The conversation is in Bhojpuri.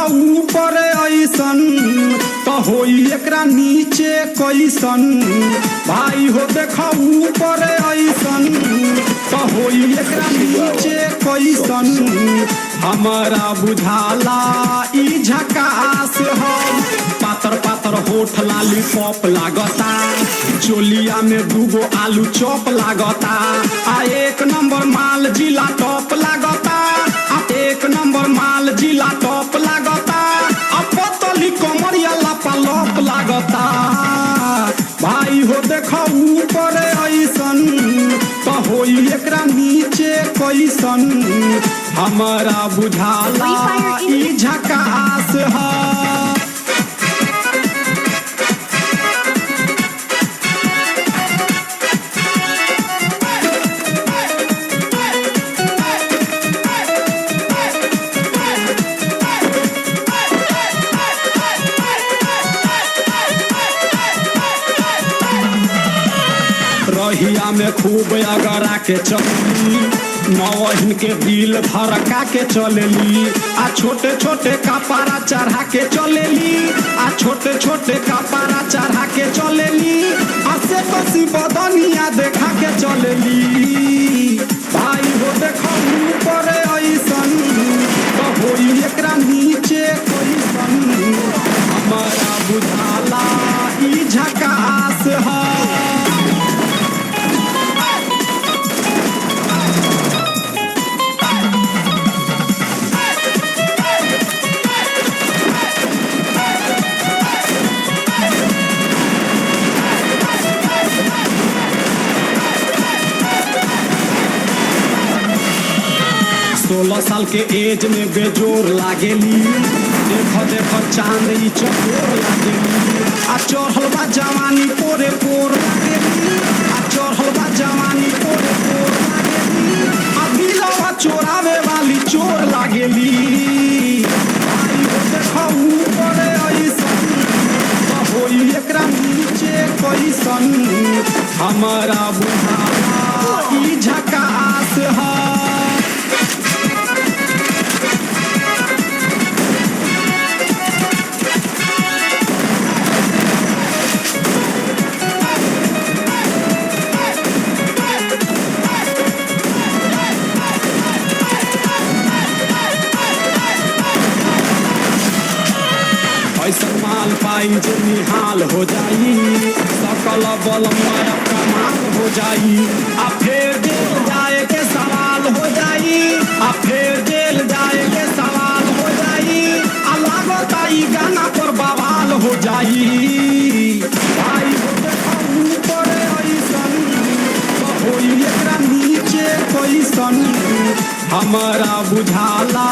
ऊपर ऐसन तो होई एकरा नीचे कैसन। भाई हो देखा ऊपर ऐसन तो होई एकरा नीचे कैसन। हमारा बुझाला ई झकास हो। पातर पातर होठ लाली पॉप लागता, चोलिया में दूगो आलू चॉप लागता। आ एक नंबर माल जिला टॉप लागता, आ एक नंबर माल जिला टॉप लागता। आ पतली कमरिया लापालॉप लागता। भाई हो देखा ऊपर ऐसन तो होई एकरा नीचे कैसन। हमारा बुझाला ई झकास है। रहिया में खूब अगरा के चली, नौहिन के दिल धड़का के चलेली। आ छोटे छोटे कपड़ा चढ़ा के चलेली, आ छोटे छोटे कपड़ा चढ़ा के चलेली। आ से कसी बदनिया देखा के चलेली। भाई हो देखो ऊपर ऐसन तो होई एकरा नीचे कैसन। हमारा बुझाला ई झकास है। सोलह साल के एज में बेजोर लागेली। देखो देखो चांद ई चकोर लागेली। आ चढ़ल बा जवानी पोरे पोर लागेली। आ चढ़ल बा जवानी पोरे पोर लागेली। आ दिलवा चोरावे वाली चोर लागेली। भाई हो देखो ऊपर ऐसन तो होई एकरा नीचे कैसन। हमारा बुझाला ई झकास है। ऐसन माल पाई जो निहाल हो जाई, सकल बल माया कमाल हो जाई। आ फिर जेल जाए के सवाल हो जाई, आ फिर जेल जाए के सवाल हो जाई। आ लागता ई गाना पर बवाल हो जाई। भाई हो देखो ऊपर ऐसन तो होई एकरा नीचे कैसन। हमारा बुझाला